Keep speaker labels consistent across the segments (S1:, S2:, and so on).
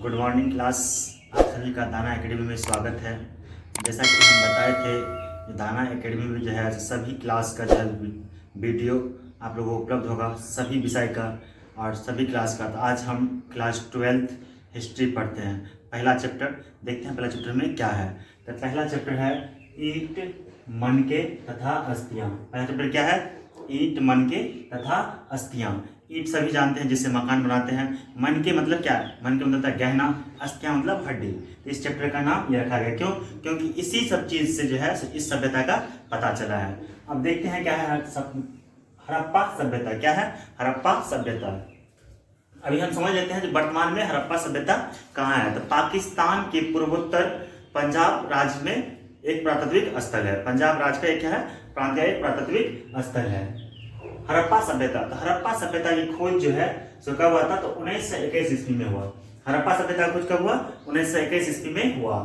S1: Good morning class. आप सभी का दाना एकेडमी में स्वागत है। जैसा कि हम बताए थे, दाना एकेडमी में जो है सभी क्लास का जो है वीडियो आप लोगों को उपलब्ध होगा, सभी विषय का और सभी क्लास का। तो आज हम क्लास 12th हिस्ट्री पढ़ते हैं। पहला चैप्टर देखते हैं, पहला चैप्टर में क्या है। तो पहला चैप्टर है ईंट, मनके तथा अस्थियाँ। पहला चैप्टर क्या है? ईंट, मनके तथा अस्थियाँ। ईंट सभी जानते हैं जिससे मकान बनाते हैं। मन के मतलब क्या है? मन के मतलब है गहना, अस्थियाँ मतलब हड्डी। तो इस चैप्टर का नाम ये रखा गया। क्यों? क्योंकि इसी सब चीज से जो है इस सभ्यता का पता चला है। अब देखते हैं क्या है हड़प्पा सभ्यता। क्या है हड़प्पा सभ्यता? अभी हम समझ लेते हैं जो वर्तमान में हड़प्पा सभ्यता कहाँ है। तो पाकिस्तान के पूर्वोत्तर पंजाब राज्य में एक पुरातात्विक स्थल है। पंजाब राज्य का एक क्या है? प्रांतीय पुरातात्विक स्थल है हड़प्पा सभ्यता। तो हड़प्पा सभ्यता की खोज जो है सो कब हुआ था? तो 1921 ईस्वी में हुआ। हड़प्पा सभ्यता की खोज कब हुआ? 1921 ईस्वी में हुआ।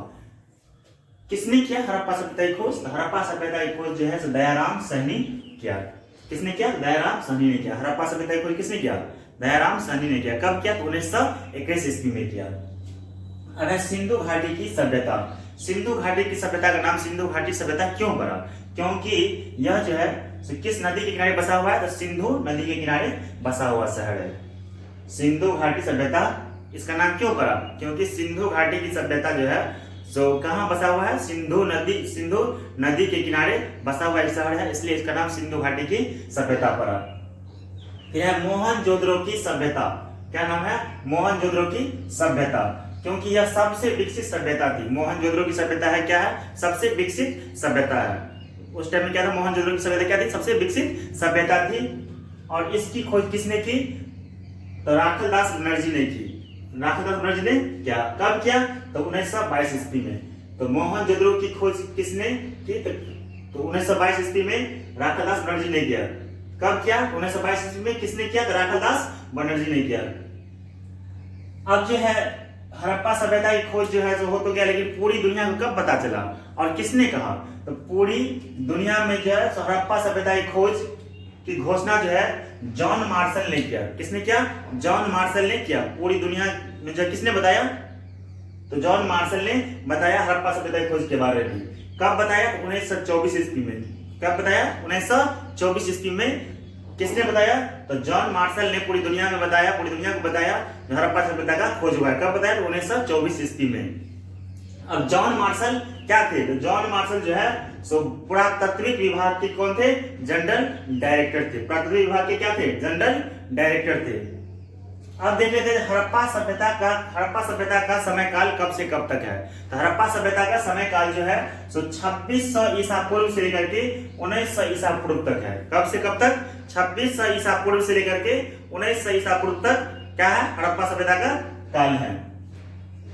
S1: किसने किया हड़प्पा सभ्यता की खोज? तो हड़प्पा सभ्यता की खोज जो है दयाराम सहनी किया। किसने किया? दयाराम सहनी ने किया। हड़प्पा सभ्यता की खोज किसने किया? दयाराम सहनी ने किया। कब किया? तो 1921 ईस्वी में किया। अब है सिंधु घाटी की सभ्यता। सिंधु घाटी की सभ्यता का नाम सिंधु घाटी सभ्यता क्यों पड़ा? क्योंकि यह जो है किस नदी के किनारे बसा हुआ है? तो सिंधु नदी के किनारे बसा हुआ शहर है सिंधु घाटी सभ्यता। इसका नाम क्यों पड़ा? क्योंकि सिंधु घाटी की सभ्यता जो है सो कहाँ बसा हुआ है? सिंधु नदी के किनारे बसा हुआ एक शहर है, इसलिए इसका नाम सिंधु घाटी की सभ्यता पड़ा। फिर है मोहनजोदड़ो की सभ्यता। क्या नाम है? मोहनजोदड़ो की सभ्यता। क्योंकि यह सबसे विकसित सभ्यता थी। मोहनजोदड़ो की सभ्यता है क्या है? सबसे विकसित सभ्यता है। उस टाइम में क्या था? मोहनजोदड़ो की सभ्यता क्या थी? सबसे विकसित सभ्यता थी। और इसकी खोज किसने की? तो राखालदास बनर्जी ने की। राखालदास बनर्जी ने क्या कब किया? तो 1922 ईस्वी में। तो मोहनजोदड़ो की खोज किसने की? तो 1922 ईस्वी में राखालदास बनर्जी ने किया। कब किया? 1922 ईस्वी में। किसने किया? तो राखालदास बनर्जी ने किया। अब जो है हड़प्पा सभ्यता की खोज जो है हो तो गया, लेकिन पूरी दुनिया को कब पता चला और किसने कहा? तो पूरी दुनिया में जो है हड़प्पा सभ्यता की खोज की घोषणा जो है जॉन मार्शल ने किया। किसने किया? जॉन मार्शल ने किया। पूरी दुनिया में जो किसने बताया? तो जॉन मार्शल ने बताया हड़प्पा सभ्यता की खोज के बारे में। कब बताया? तो 1924 ईस्वी में। कब बताया? 1924 ईस्वी में। किसने बताया? तो जॉन मार्शल ने पूरी दुनिया में बताया, पूरी दुनिया को बताया हड़प्पा सभ्यता का खोज हुआ है। कब बताया? तो 1924 ईस्वी में। अब जॉन मार्शल क्या थे? तो जॉन मार्शल जो है सो पुरातात्विक विभाग के कौन थे? जनरल डायरेक्टर थे। पुरातात्विक विभाग के क्या थे? जनरल डायरेक्टर थे। अब देख लेते हैं हड़प्पा सभ्यता का समय काल कब से कब तक है। तो हड़प्पा सभ्यता का समय काल जो है सो 2600 ईसा पूर्व से लेकर के 1900 ईसा पूर्व तक है। कब से कब तक? 2600 ईसा पूर्व से लेकर के 1900 ईसा पूर्व तक क्या है? हड़प्पा सभ्यता का काल है।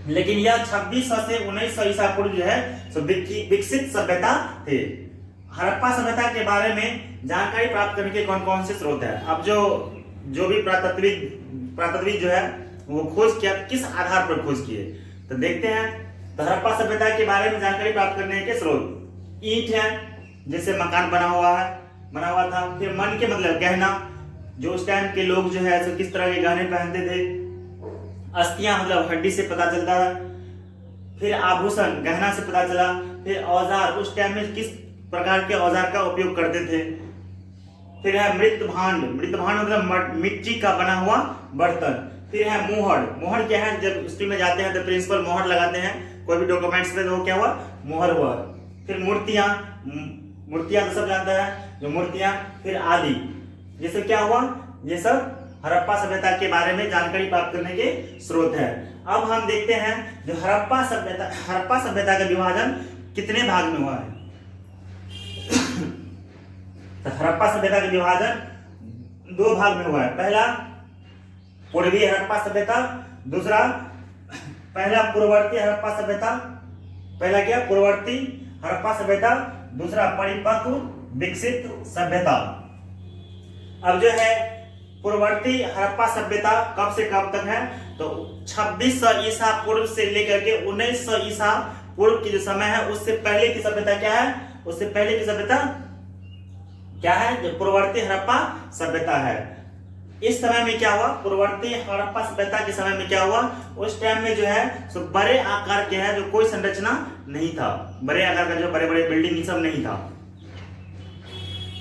S1: लेकिन यह 2600 से 1900 ईसा पूर्व जो है सो विकसित सभ्यता थे। हड़प्पा सभ्यता के बारे में जानकारी प्राप्त करने के कौन कौन से स्रोत है? अब जो भी पुरातात्विक जो है वो खोज किया, किस आधार पर खोज किए? तो देखते हैं। तो हड़प्पा सभ्यता के बारे में जानकारी प्राप्त करने के स्रोत ईंट है, जिससे मकान बना हुआ था। फिर मन के मतलब गहना, जो उस टाइम के लोग जो है किस तरह के गहने पहनते थे। अस्थियां मतलब हड्डी से पता चलता है। फिर आभूषण गहना से पता चला। फिर औजार, उस टाइम में किस प्रकार के औजार का उपयोग करते थे। फिर है मृत भांड मतलब मिट्टी का बना हुआ बर्तन। फिर है मोहर क्या है? जब स्कूल में जाते हैं तो प्रिंसिपल मोहर लगाते हैं कोई भी डॉक्यूमेंट्स पे, तो वो क्या हुआ? मोहर हुआ। फिर मूर्तियां तो सब जानता है जो मूर्तियां। फिर आदि, ये सब क्या हुआ? ये सब हड़प्पा सभ्यता के बारे में जानकारी प्राप्त करने के स्रोत है। अब हम देखते हैं जो हड़प्पा सभ्यता का विभाजन कितने भाग में हुआ है। तो हड़प्पा सभ्यता का विभाजन 2 भाग में हुआ है। पहला पूर्वी हड़प्पा सभ्यता, दूसरा पहला पूर्ववर्ती हड़प्पा सभ्यता। पहला क्या? पूर्ववर्ती हड़प्पा सभ्यता, दूसरा परिपक्व विकसित सभ्यता। अब जो है पूर्ववर्ती हड़प्पा सभ्यता कब से कब तक है? तो 2600 ईसा पूर्व से लेकर के 1900 ईसा पूर्व की जो समय है उससे पहले की सभ्यता क्या है? उससे पहले की सभ्यता क्या है? जो पूर्ववर्ती हड़प्पा सभ्यता है। इस समय में क्या हुआ, पूर्ववर्ती हड़प्पा सभ्यता के समय में क्या हुआ, उस टाइम में जो है सो बड़े आकार के है जो कोई संरचना नहीं था, बड़े आकार का जो बड़े बड़े बिल्डिंग ये सब नहीं था।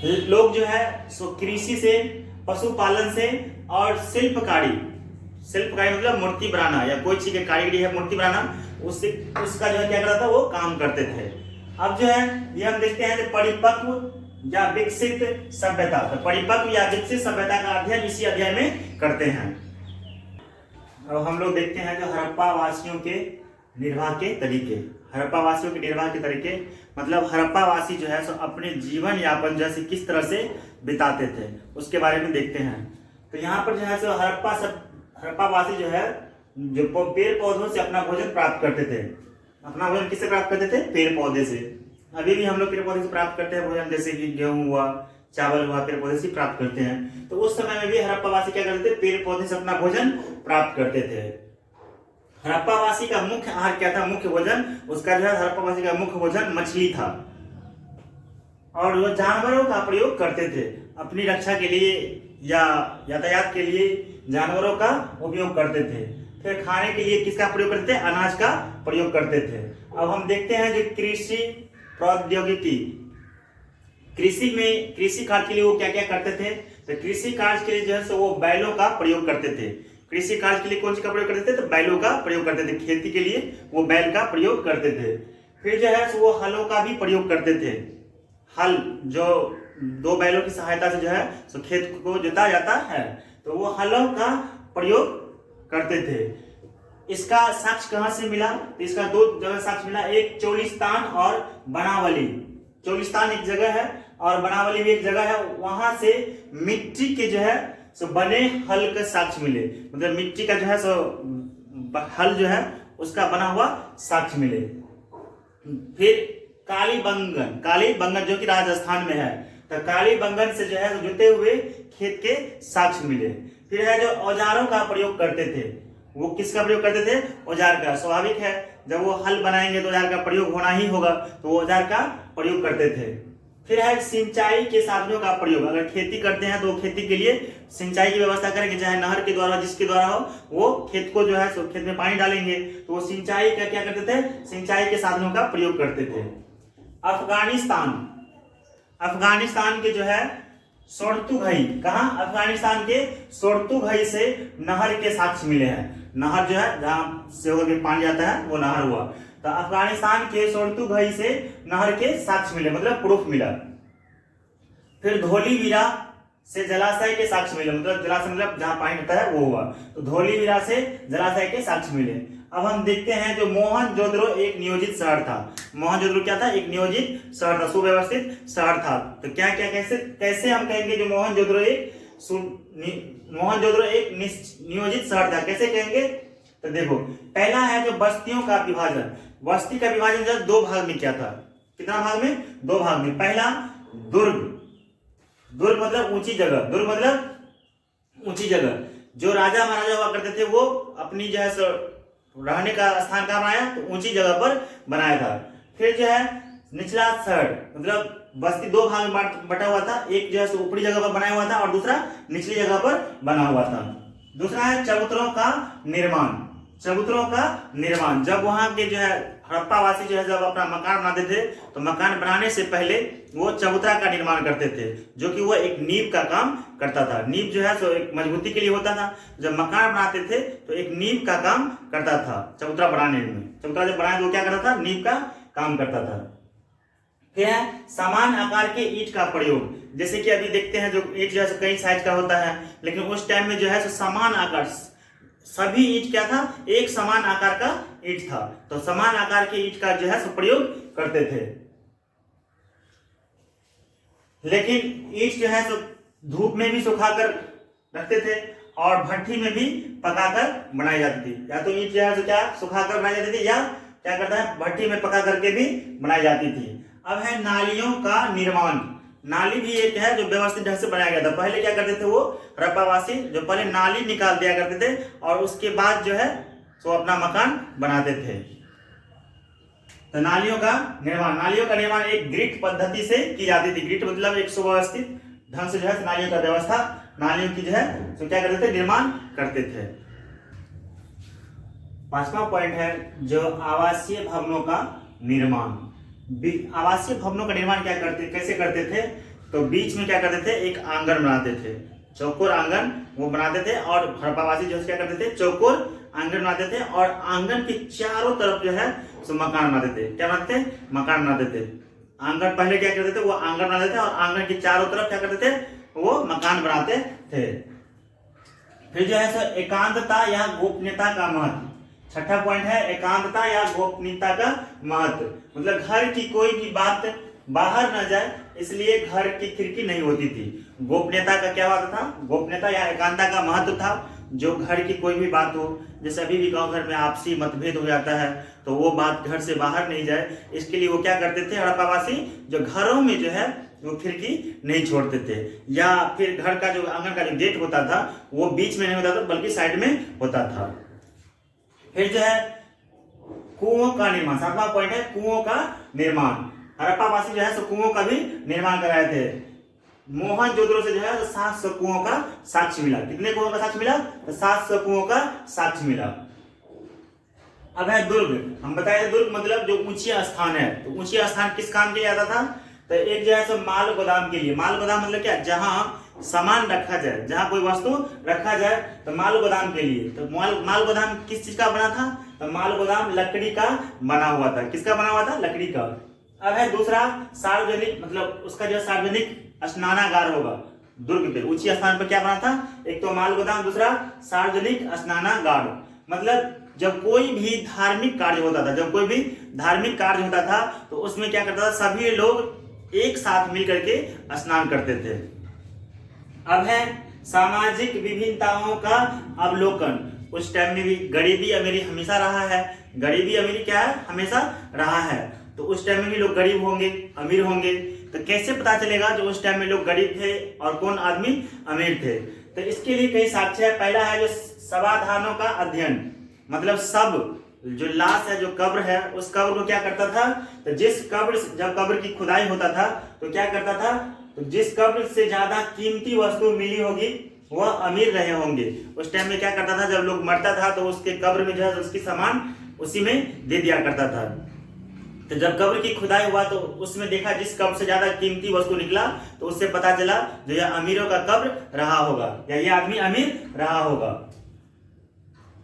S1: लोग जो है सो कृषि से, पशुपालन से और शिल्पकारी मतलब मूर्ति बनाना या कोई चीज की कारीगरी है, मूर्ति बनाना, उसका जो है क्या करता था, वो काम करते थे। अब जो है ये हम देखते हैं जो परिपक्व या विकसित सभ्यता, तो परिपक्व या विकसित सभ्यता का अध्ययन इसी अध्याय में करते हैं। अब हम लोग देखते हैं जो हड़प्पा वासियों के निर्वाह के तरीके। हड़प्पा वासियों के निर्वाह के तरीके मतलब हड़प्पा वासी जो है सो अपने जीवन यापन जैसे किस तरह से बिताते थे उसके बारे में देखते हैं। तो यहाँ पर जो है सो हड़प्पा वासी जो है जो पेड़ पौधों से अपना भोजन प्राप्त करते थे। अपना भोजन किससे प्राप्त करते थे, पेड़ पौधे से। अभी भी हम लोग पेड़ पौधे से प्राप्त करते हैं भोजन, जैसे कि गेहूं हुआ, चावल हुआ, पेड़ पौधे से प्राप्त करते हैं। तो उस समय में भी हड़प्पावासी क्या करते थे, पेड़ पौधे से अपना भोजन प्राप्त करते थे। हड़प्पावासी का मुख्य आहार क्या था, मुख्य भोजन उसका जो है हड़प्पावासी का मुख्य भोजन मछली था। और वो जानवरों का प्रयोग करते थे अपनी रक्षा के लिए या यातायात के लिए, जानवरों का उपयोग करते थे। फिर खाने के लिए किसका प्रयोग करते थे, अनाज का प्रयोग करते थे। अब हम देखते हैं जो कृषि प्रौद्योगिकी, कृषि कार्य के लिए वो क्या क्या करते थे। तो कृषि कार्य के लिए जो है सो वो बैलों का प्रयोग करते थे। कृषि कार्य के लिए कौन सी का प्रयोग करते थे, तो बैलों का प्रयोग करते थे। खेती के लिए वो बैल का प्रयोग करते थे। फिर जो है सो वो हलों का भी प्रयोग करते थे। हल जो दो बैलों की सहायता से जो है सो खेत को जोता जाता है, तो वो हलों का प्रयोग करते थे। इसका साक्ष्य कहां से मिला, तो इसका दो जगह साक्ष्य मिला, एक चोलिस्तान और बनावली। चोलिस्तान एक जगह है और बनावली भी एक जगह है। वहां से मिट्टी के जो है सो बने हल के साक्ष्य मिले, मतलब मिट्टी का जो है सो हल जो है उसका बना हुआ साक्ष्य मिले। फिर कालीबंगन जो कि राजस्थान में है, तो कालीबंगन से जो है जुते हुए खेत के साक्ष्य मिले। फिर है जो औजारों का प्रयोग करते थे, वो किसका प्रयोग करते थे, औजार का। स्वाभाविक है जब वो हल बनाएंगे तो औजार का प्रयोग होना ही होगा, तो वो औजार का प्रयोग करते थे। फिर है सिंचाई के साधनों का प्रयोग। अगर खेती करते हैं तो खेती के लिए सिंचाई की व्यवस्था करेंगे, चाहे नहर के द्वारा, जिसके द्वारा हो, वो खेत को जो है सो खेत में पानी डालेंगे, तो वो सिंचाई का क्या करते थे, सिंचाई के साधनों का प्रयोग करते थे। अफगानिस्तान के जो है सोर्तुघई, कहा, अफगानिस्तान के सोर्तुघई से नहर के साक्ष्य मिले हैं। नहर जो है जहां से होकर पानी जाता है वो नहर हुआ। तो अफगानिस्तान के सोर्तुघई से नहर के साक्ष्य मिले, मतलब प्रूफ मिला। फिर धोलीवीरा से जलाशय के साक्ष्य मिले, मतलब जलाशय मतलब जहां पानी रहता है वो हुआ, तो धोलीवीरा से जलाशय के साक्ष्य मिले। अब हम देखते हैं जो मोहनजोदड़ो एक नियोजित शहर था। मोहनजोदड़ो क्या था, एक नियोजित शहर था, सुव्यवस्थित शहर था। तो क्या क्या कैसे हम कहेंगे जो मोहनजोदड़ो एक नियोजित शहर था, कैसे कहेंगे। तो देखो, पहला है जो बस्तियों का विभाजन। बस्ती का विभाजन जो दो भाग में किया था। कितना भाग में, दो भाग में। पहला दुर्ग मतलब ऊंची जगह, दुर्ग मतलब ऊंची जगह। जो राजा महाराजा हुआ करते थे वो अपनी जो है रहने का स्थान कहाँ बनाया, तो ऊंची जगह पर बनाया था। फिर जो है निचला शहर, मतलब बस्ती दो भाग में बटा हुआ था, एक जो है ऊपरी जगह पर बनाया हुआ था और दूसरा निचली जगह पर बना हुआ था। दूसरा है चबूतरों का निर्माण। चबूतरों का निर्माण, जब वहां के जो है हड़प्पावासी जो है जब अपना मकान बनाते थे तो मकान बनाने से पहले वो चबूतरा का निर्माण करते थे, जो कि वो एक नींव का काम करता था। नींव जो है सो एक मजबूती के लिए होता था। जब मकान बनाते थे तो एक नींव का काम करता था चबूतरा बनाने में। चबूतरा जब बनाए तो क्या करता था, नींव का काम करता था। फिर है समान आकार के ईंट का प्रयोग। जैसे कि अभी देखते हैं जो ईंट जो है कई साइज का होता है, लेकिन उस टाइम में जो है सो समान आकार, सभी ईंट क्या था, एक समान आकार का ईंट था। तो समान आकार के ईंट का जो है सो प्रयोग करते थे। लेकिन ईंट जो है सो धूप में भी सुखाकर रखते थे और भट्टी में भी पकाकर बनाई जाती थी। या तो ईंट जो है सो क्या सुखाकर बनाई जाती थी, या क्या करता है भट्टी में पका करके भी बनाई जाती थी। अब है नालियों का निर्माण। नाली भी एक है जो व्यवस्थित ढंग से बनाया गया था। पहले क्या करते थे वो हड़प्पावासी, जो पहले नाली निकाल दिया करते थे और उसके बाद जो है सो अपना मकान बनाते थे। तो नालियों का निर्माण एक ग्रिड पद्धति से की जाती थी। ग्रिड मतलब एक सुव्यवस्थित ढंग से जो है नालियों का व्यवस्था नालियों की जो है तो क्या करते थे, निर्माण करते थे। पांचवा पॉइंट है जो आवासीय भवनों का निर्माण। आवासीय भवनों का निर्माण कैसे करते थे, तो बीच में क्या करते थे, एक आंगन बनाते थे, चौकोर आंगन वो बनाते थे। और हड़प्पावासी जो क्या करते थे, चौकोर आंगन बनाते थे और आंगन के चारों तरफ जो है सो मकान बनाते थे। क्या बनाते थे, मकान बनाते थे। आंगन पहले क्या करते थे, वो आंगन बनाते थे और आंगन के चारों तरफ क्या करते थे, वो मकान बनाते थे। फिर जो है सो एकांतता या गोपनीयता का महत्व। छठा पॉइंट है एकांतता या गोपनीयता का महत्व। मतलब घर की कोई भी बात बाहर न जाए, इसलिए घर की खिड़की नहीं होती थी। गोपनीयता का क्या बात था, गोपनीयता या एकांतता का महत्व था। जो घर की कोई भी बात हो, जैसे अभी भी गांव घर में आपसी मतभेद हो जाता है तो वो बात घर से बाहर नहीं जाए, इसके लिए वो क्या करते थे, हड़प्पावासी जो घरों में जो है वो खिड़की नहीं छोड़ते थे। या फिर घर का जो आंगन का जो गेट होता था वो बीच में नहीं होता था बल्कि साइड में होता था। फिर जो है कुओं का निर्माण। सातवां पॉइंट है कुओं का निर्माण। हड़प्पावासी जो है सो कुओं का भी निर्माण कराए थे। मोहनजोदड़ो से जो है 700 कुओं का साक्ष्य मिला। कितने कुओं का साक्ष्य मिला, तो 700 कुओं का साक्ष्य मिला। अब है दुर्ग। हम बताए थे दुर्ग मतलब जो ऊंची स्थान है, तो ऊंची स्थान किस काम के लिए आता था, तो एक जो है सो माल गोदाम के लिए। माल गोदाम मतलब क्या, जहां सामान रखा जाए, जहां कोई वस्तु रखा जाए, तो माल गोदाम के लिए। तो माल गोदाम किस चीज का बना था, तो माल गोदाम लकड़ी का बना हुआ था। किसका बना हुआ था, लकड़ी का। अब है दूसरा सार्वजनिक, मतलब उसका जो सार्वजनिक स्नानागार होगा। दुर्ग पे ऊंची स्थान पर क्या बना था, एक तो माल गोदाम, दूसरा सार्वजनिक स्नानागार। मतलब जब कोई भी धार्मिक कार्य होता था, जब कोई भी धार्मिक कार्य होता था तो उसमें क्या करता था, सभी लोग एक साथ मिल करके स्नान करते थे। अब है सामाजिक विभिन्नताओं का अवलोकन। उस टाइम में भी गरीबी अमीरी हमेशा रहा है। गरीबी अमीरी क्या है, हमेशा रहा है। तो उस टाइम में भी लोग गरीब होंगे, अमीर होंगे, तो कैसे पता चलेगा जो उस टाइम में लोग गरीब थे और कौन आदमी अमीर थे। तो इसके लिए कई साक्ष्य है। पहला है जो शवाधानों का अध्ययन। मतलब सब जो लाश है, जो कब्र है, उस कब्र को क्या करता था, तो जिस कब्र, जब कब्र की खुदाई होता था तो क्या करता था, तो जिस कब्र से ज्यादा कीमती वस्तु मिली होगी वह अमीर रहे होंगे। उस टाइम में क्या करता था, जब लोग मरता था तो उसके कब्र में जो है उसकी सामान उसी में दे दिया करता था। तो जब कब्र की खुदाई हुआ तो उसमें देखा जिस कब्र से ज्यादा कीमती वस्तु निकला तो उससे पता चला जो यह अमीरों का कब्र रहा होगा या यह आदमी अमीर रहा होगा।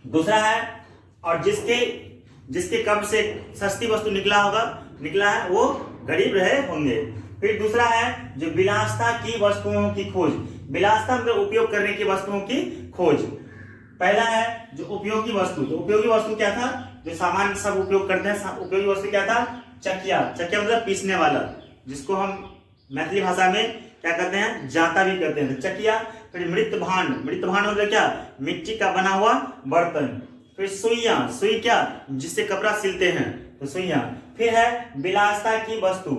S1: दूसरा है, और जिसके कब्र से सस्ती वस्तु निकला है वो गरीब रहे होंगे। फिर दूसरा है जो विलासता की वस्तुओं की खोज। विलासता मतलब उपयोग करने की वस्तुओं की खोज। पहला है जो उपयोगी वस्तु। तो उपयोगी वस्तु क्या था, जो सामान सब उपयोग करते हैं, उपयोगी वस्तु क्या था, चकिया। चकिया मतलब पीसने वाला, जिसको हम मैथिली भाषा में क्या कहते हैं, जाता भी कहते हैं, तो चकिया। फिर मृत भांड। मृत भांड मतलब क्या, मिट्टी का बना हुआ बर्तन। फिर सुइयां। सुई क्या, जिससे कपड़ा सिलते हैं, तो सुइयां। फिर है विलासता की वस्तु।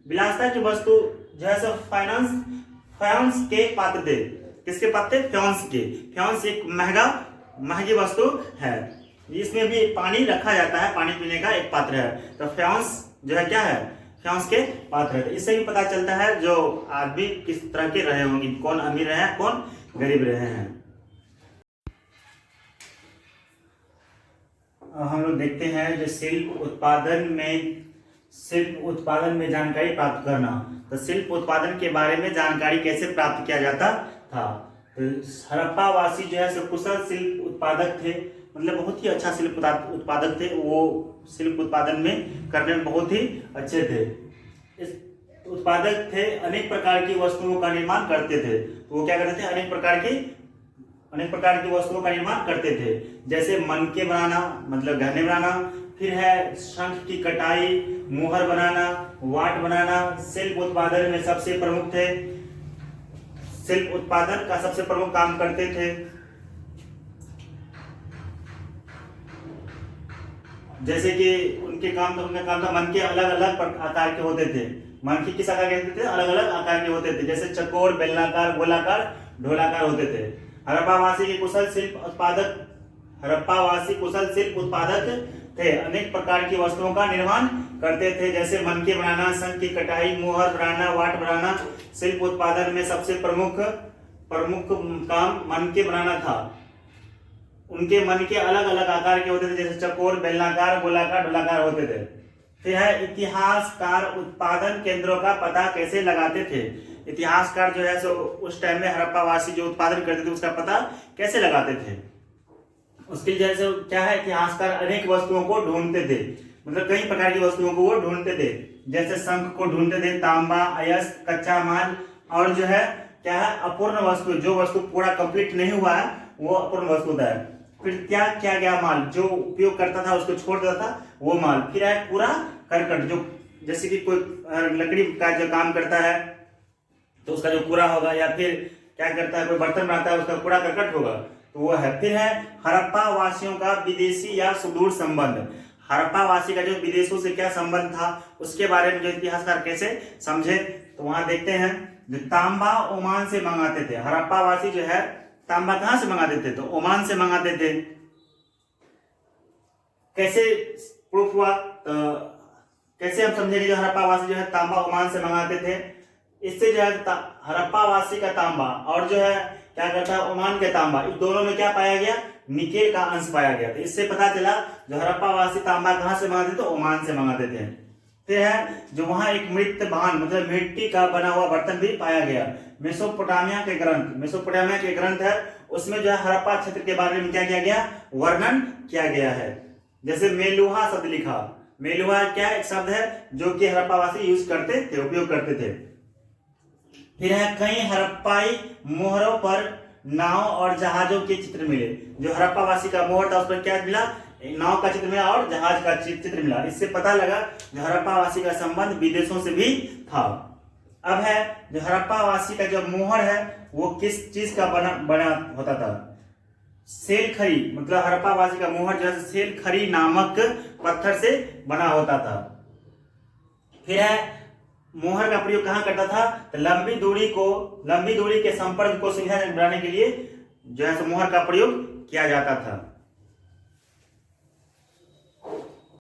S1: विलासता की वस्तु जो है सब फायंस के पात्र थे। किसके पात्र थे, फ्यांस के। फ्यांस एक महंगी वस्तु है। इसमें भी पानी रखा जाता है, पानी पीने का एक पात्र है। तो फ्यांस जो है क्या है, फ्यांस के पात्र है। तो इससे भी पता चलता है जो आदमी किस तरह के रहे होंगे, कौन अमीर रहे हैं, कौन गरीब रहे हैं। हम लोग देखते हैं जो शिल्प उत्पादन में जानकारी प्राप्त करना। तो शिल्प उत्पादन के बारे में जानकारी कैसे प्राप्त किया जाता था। तो हड़प्पावासी जो है सो कुशल शिल्प उत्पादक थे। मतलब बहुत ही अच्छा शिल्प उत्पादक थे। वो शिल्प उत्पादन में करने में बहुत ही अच्छे थे। इस उत्पादक थे, अनेक प्रकार की वस्तुओं का निर्माण करते थे। तो वो क्या करते थे, अनेक प्रकार की वस्तुओं का निर्माण करते थे। जैसे मनके बनाना, मतलब गहने बनाना। फिर है शंख की कटाई, मुहर बनाना, वाट बनाना। शिल्प उत्पादन में सबसे प्रमुख थे, शिल्प उत्पादन का सबसे प्रमुख काम करते थे। जैसे कि उनका काम था, मनके अलग अलग आकार के होते थे। मनके किस आकार के होते थे, अलग अलग आकार के होते थे। जैसे चकोर, बेलनाकार, गोलाकार, ढोलाकार होते थे। हड़प्पावासी कुशल शिल्प उत्पादक थे। अनेक प्रकार की वस्तुओं का निर्माण करते थे। जैसे मनके बनाना, शंख की कटाई, मुहर बनाना, वाट बनाना। शिल्प उत्पादन में सबसे प्रमुख प्रमुख काम मन के बनाना था। उनके मन के अलग अलग आकार के होते थे, जैसे चकोर, बेलनाकार, गोलाकार, ढोलाकार होते थे। फिर है इतिहासकार उत्पादन केंद्रों का पता कैसे लगाते थे। इतिहासकार जो है सो उस टाइम में हड़प्पावासी जो उत्पादन करते थे उसका पता कैसे लगाते थे। उसके लिए जैसे क्या है, इतिहासकार अनेक वस्तुओं को ढूंढते थे, मतलब कई प्रकार की वस्तुओं को वो ढूंढते थे। जैसे शंख को ढूंढते थे, तांबा, अयस्क, कच्चा माल, और जो है क्या है, अपूर्ण वस्तु, जो वस्तु पूरा कंप्लीट नहीं हुआ है वो अपूर्ण वस्तु होता है। फिर त्याग किया गया माल, जो उपयोग करता था उसको छोड़ देता था वो माल। फिर है पूरा करकट, जो जैसे कि कोई लकड़ी का जो काम करता है तो उसका जो कूड़ा होगा, या फिर क्या करता है कोई बर्तन बनाता है उसका कूड़ा करकट होगा, तो वो है। फिर है हड़प्पा वासियों का विदेशी या सुदूर संबंध। हड़प्पा वासी का जो विदेशों से क्या संबंध था उसके बारे में जो इतिहासकार कैसे समझे, तो वहां देखते हैं। जो तांबा ओमान से मंगाते थे, हड़प्पा वासी जो है तांबा कहां से मंगाते थे, तो ओमान से मंगाते थे। कैसे प्रूफ हुआ, तो कैसे हम समझेंगे जो हड़प्पा वासी जो है तांबा ओमान से मंगाते थे। इससे जो है हड़प्पा वासी का तांबा और जो है क्या करता है ओमान के तांबा, इस दोनों में क्या पाया गया, निकेल का अंश पाया गया। तो इससे पता चला जो हड़प्पा वासी तांबा कहां से मंगाते थे, तो ओमान से मंगाते थे। फिर है जो वहां एक मृत भान मतलब मिट्टी का बना हुआ बर्तन भी पाया गया। मेसोपोटामिया के ग्रंथ है, उसमें जो है हड़प्पा क्षेत्र के बारे में क्या किया गया, वर्णन किया गया है। जैसे मेलुहा शब्द लिखा, मेलुहा क्या एक शब्द है जो कि हड़प्पावासी यूज करते थे, उपयोग करते थे। फिर है कई हड़प्पाई मोहरों पर नाव और जहाजों के चित्र मिले। जो हड़प्पावासी का मोहर था उस पर क्या मिला, नाव का चित्र मिला और जहाज का चित्र मिला। इससे पता लगा जो हड़प्पावासी का संबंध विदेशों से भी था। अब है जो हड़प्पावासी का जो मोहर है वो किस चीज का बना होता था, सेलखरी, मतलब हड़प्पावासी का मोहर जो है सेलखरी नामक पत्थर से बना होता था। फिर है मोहर का प्रयोग कहां करता था, तो लंबी दूरी के संपर्क को सुविधाजनक बनाने के लिए जो है मोहर का प्रयोग किया जाता था।